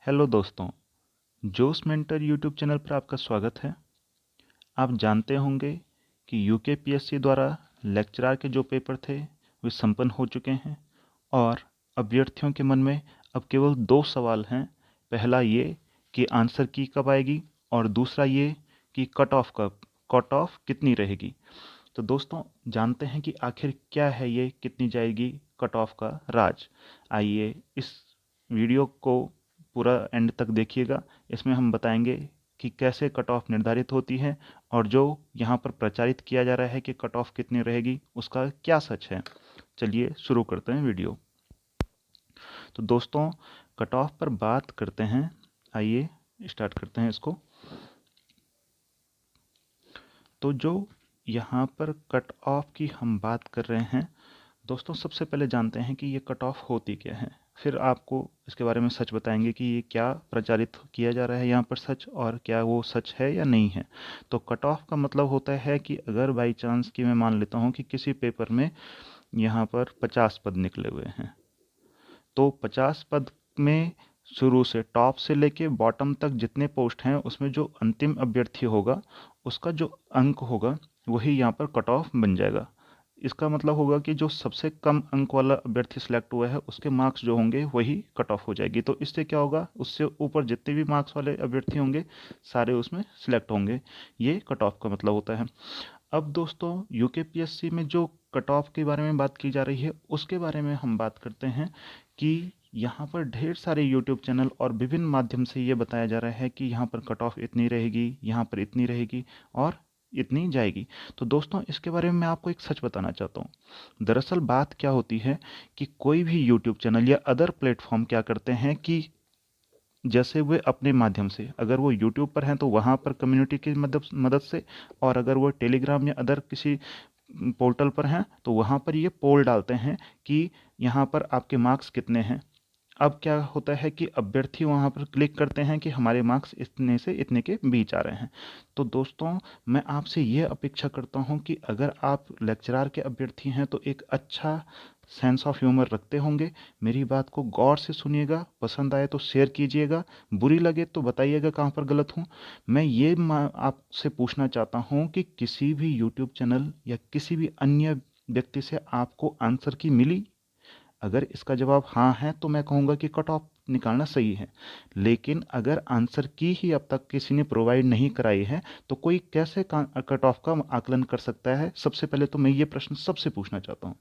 Hello दोस्तों, जोश mentor YouTube channel पर आपका स्वागत है। आप जानते होंगे कि यूकेपीएससी द्वारा लेक्चरर के जो पेपर थे वे संपन्न हो चुके हैं और अभ्यर्थियों के मन में अब केवल दो सवाल हैं। पहला ये कि आंसर की कब आएगी और दूसरा ये कि कट ऑफ कितनी रहेगी। तो दोस्तों, जानते हैं कि आखिर क्या है ये कितनी जाएगी कट ऑफ का राज। आइए इस वीडियो को पूरा एंड तक देखिएगा। इसमें हम बताएंगे कि कैसे कट ऑफ निर्धारित होती है और जो यहाँ पर प्रचारित किया जा रहा है कि कट ऑफ कितनी रहेगी उसका क्या सच है। चलिए शुरू करते हैं वीडियो। तो दोस्तों, कट ऑफ पर बात करते हैं। आइए स्टार्ट करते हैं इसको। तो जो यहाँ पर कट ऑफ की हम बात कर रहे हैं दोस्तों, सबसे पहले जानते हैं कि ये कट ऑफ होती क्या है। फिर आपको इसके बारे में सच बताएंगे कि ये क्या प्रचारित किया जा रहा है यहाँ पर सच, और क्या वो सच है या नहीं है। तो कट ऑफ का मतलब होता है कि अगर बाई चांस कि मैं मान लेता हूँ कि किसी पेपर में यहाँ पर 50 पद निकले हुए हैं, तो 50 पद में शुरू से टॉप से लेके बॉटम तक जितने पोस्ट हैं उसमें जो अंतिम अभ्यर्थी होगा उसका जो अंक होगा वही यहाँ पर कट ऑफ बन जाएगा। इसका मतलब होगा कि जो सबसे कम अंक वाला अभ्यर्थी सिलेक्ट हुआ है उसके मार्क्स जो होंगे वही कट ऑफ हो जाएगी। तो इससे क्या होगा, उससे ऊपर जितने भी मार्क्स वाले अभ्यर्थी होंगे सारे उसमें सिलेक्ट होंगे। ये कट ऑफ का मतलब होता है। अब दोस्तों, यूकेपीएससी में जो कट ऑफ के बारे में बात की जा रही है उसके बारे में हम बात करते हैं कि यहाँ पर ढेर सारे यूट्यूब चैनल और विभिन्न माध्यम से ये बताया जा रहा है कि यहाँ पर कट ऑफ इतनी रहेगी, यहाँ पर इतनी रहेगी और इतनी जाएगी। तो दोस्तों, इसके बारे में मैं आपको एक सच बताना चाहता हूँ। दरअसल बात क्या होती है कि कोई भी यूट्यूब चैनल या अदर प्लेटफॉर्म क्या करते हैं कि जैसे वे अपने माध्यम से, अगर वो यूट्यूब पर हैं तो वहाँ पर कम्युनिटी की मदद मदद से, और अगर वो टेलीग्राम या अदर किसी पोर्टल पर हैं तो वहाँ पर ये पोल डालते हैं कि यहाँ पर आपके मार्क्स कितने हैं। अब क्या होता है कि अभ्यर्थी वहाँ पर क्लिक करते हैं कि हमारे मार्क्स इतने से इतने के बीच आ रहे हैं। तो दोस्तों, मैं आपसे ये अपेक्षा करता हूँ कि अगर आप लेक्चरर के अभ्यर्थी हैं तो एक अच्छा सेंस ऑफ ह्यूमर रखते होंगे। मेरी बात को गौर से सुनिएगा, पसंद आए तो शेयर कीजिएगा, बुरी लगे तो बताइएगा कहाँ पर गलत हूँ। मैं ये आपसे पूछना चाहता हूँ कि किसी भी यूट्यूब चैनल या किसी भी अन्य व्यक्ति से आपको आंसर की मिली? अगर इसका जवाब हाँ है तो मैं कहूँगा कि कट ऑफ निकालना सही है। लेकिन अगर आंसर की ही अब तक किसी ने प्रोवाइड नहीं कराई है तो कोई कैसे कट ऑफ का आकलन कर सकता है? सबसे पहले तो मैं ये प्रश्न सबसे पूछना चाहता हूँ।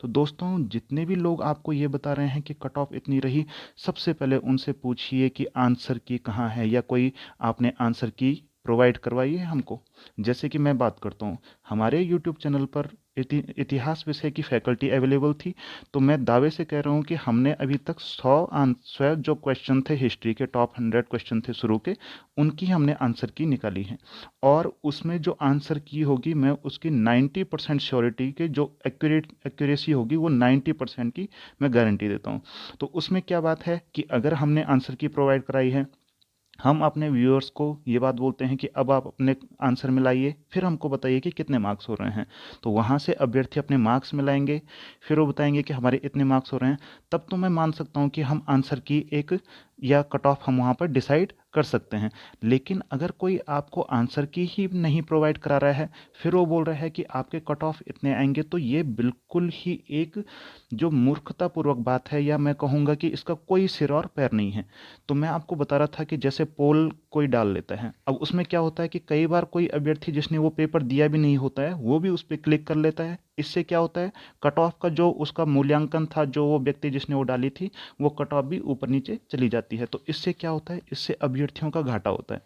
तो दोस्तों, जितने भी लोग आपको ये बता रहे हैं कि कट ऑफ इतनी रही, सबसे पहले उनसे पूछिए कि आंसर की कहाँ है, या कोई आपने आंसर की प्रोवाइड करवाई है हमको। जैसे कि मैं बात करता हूँ, हमारे यूट्यूब चैनल पर इतिहास विषय की फैकल्टी अवेलेबल थी। तो मैं दावे से कह रहा हूँ कि हमने अभी तक 100 जो क्वेश्चन थे हिस्ट्री के, टॉप 100 क्वेश्चन थे शुरू के, उनकी हमने आंसर की निकाली है। और उसमें जो आंसर की होगी मैं उसकी 90% श्योरिटी के जो एक्यूरेसी होगी वो 90% की मैं गारंटी देता हूँ। तो उसमें क्या बात है कि अगर हमने आंसर की प्रोवाइड कराई है, हम अपने व्यूअर्स को ये बात बोलते हैं कि अब आप अपने आंसर मिलाइए, फिर हमको बताइए कि कितने मार्क्स हो रहे हैं। तो वहाँ से अभ्यर्थी अपने मार्क्स मिलाएंगे, फिर वो बताएंगे कि हमारे इतने मार्क्स हो रहे हैं। तब तो मैं मान सकता हूँ कि हम आंसर की एक या कट ऑफ हम वहाँ पर डिसाइड कर सकते हैं। लेकिन अगर कोई आपको आंसर की ही नहीं प्रोवाइड करा रहा है, फिर वो बोल रहा है कि आपके कट ऑफ इतने आएंगे, तो ये बिल्कुल ही एक जो मूर्खतापूर्वक बात है, या मैं कहूँगा कि इसका कोई सिर और पैर नहीं है। तो मैं आपको बता रहा था कि जैसे पोल कोई डाल लेता है, अब उसमें क्या होता है कि कई बार कोई अभ्यर्थी जिसने वो पेपर दिया भी नहीं होता है वो भी उस पर क्लिक कर लेता है। इससे क्या होता है, कट ऑफ का जो उसका मूल्यांकन था, जो वो व्यक्ति जिसने वो डाली थी, वो कट ऑफ भी ऊपर नीचे चली जाती है। तो इससे क्या होता है, इससे अभ्यर्थियों का घाटा होता है।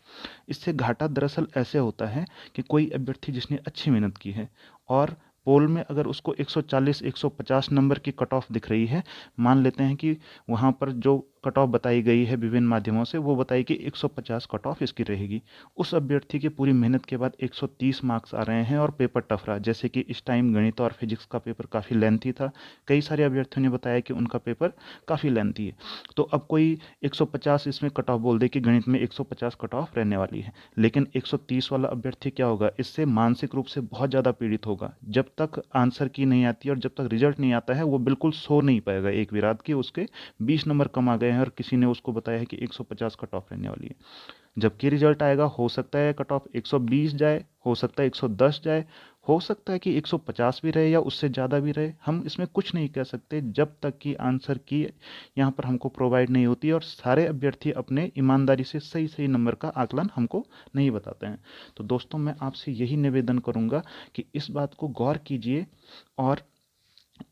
इससे घाटा दरअसल ऐसे होता है कि कोई अभ्यर्थी जिसने अच्छी मेहनत की है और पोल में अगर उसको 140 150 नंबर की कट ऑफ दिख रही है, मान लेते हैं कि वहाँ पर जो कट ऑफ बताई गई है विभिन्न माध्यमों से, वो बताई कि 150 कट ऑफ इसकी रहेगी। उस अभ्यर्थी की पूरी मेहनत के बाद 130 मार्क्स आ रहे हैं और पेपर टफ रहा। जैसे कि इस टाइम गणित और फिजिक्स का पेपर काफ़ी लेंथी था, कई सारे अभ्यर्थियों ने बताया कि उनका पेपर काफ़ी लेंथी है। तो अब कोई 150 इसमें कट ऑफ बोल दे कि गणित में 150 कट ऑफ रहने वाली है, लेकिन 130 वाला अभ्यर्थी क्या होगा, इससे मानसिक रूप से बहुत ज़्यादा पीड़ित होगा। जब तक आंसर की नहीं आती और जब तक रिजल्ट नहीं आता है वो बिल्कुल सो नहीं पाएगा एक भी रात की उसके 20 नंबर कम आ गए हैं और किसी ने उसको बताया है कि 150 कट ऑफ रहने वाली है। जबकि रिजल्ट आएगा, हो सकता है कट ऑफ 120 जाए, हो सकता है 110 जाए, हो सकता है कि 150 भी रहे या उससे ज़्यादा भी रहे। हम इसमें कुछ नहीं कह सकते जब तक कि आंसर की यहाँ पर हमको प्रोवाइड नहीं होती और सारे अभ्यर्थी अपने ईमानदारी से सही सही नंबर का आकलन हमको नहीं बताते हैं। तो दोस्तों, मैं आपसे यही निवेदन करूँगा कि इस बात को गौर कीजिए और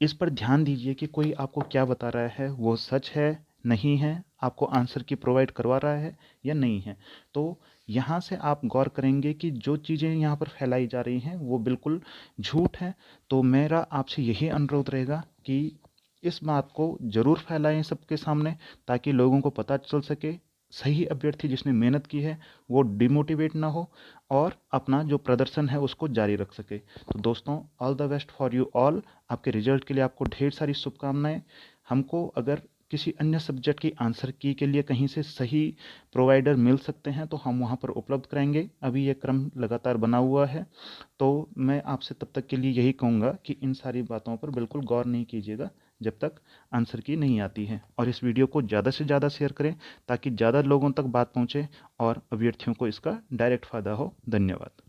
इस पर ध्यान दीजिए कि कोई आपको क्या बता रहा है वो सच है, नहीं है, आपको आंसर की प्रोवाइड करवा रहा है या नहीं है। तो यहाँ से आप गौर करेंगे कि जो चीज़ें यहाँ पर फैलाई जा रही हैं वो बिल्कुल झूठ है। तो मेरा आपसे यही अनुरोध रहेगा कि इस बात को ज़रूर फैलाएं सबके सामने, ताकि लोगों को पता चल सके, सही अभ्यर्थी जिसने मेहनत की है वो डिमोटिवेट ना हो और अपना जो प्रदर्शन है उसको जारी रख सके। तो दोस्तों, all the best for you all. आपके रिजल्ट के लिए आपको ढेर सारी शुभकामनाएं। हमको अगर किसी अन्य सब्जेक्ट की आंसर की के लिए कहीं से सही प्रोवाइडर मिल सकते हैं तो हम वहाँ पर उपलब्ध कराएंगे। अभी ये क्रम लगातार बना हुआ है। तो मैं आपसे तब तक के लिए यही कहूँगा कि इन सारी बातों पर बिल्कुल गौर नहीं कीजिएगा जब तक आंसर की नहीं आती है, और इस वीडियो को ज़्यादा से ज़्यादा शेयर करें ताकि ज़्यादा लोगों तक बात पहुँचे और अभ्यर्थियों को इसका डायरेक्ट फ़ायदा हो। धन्यवाद।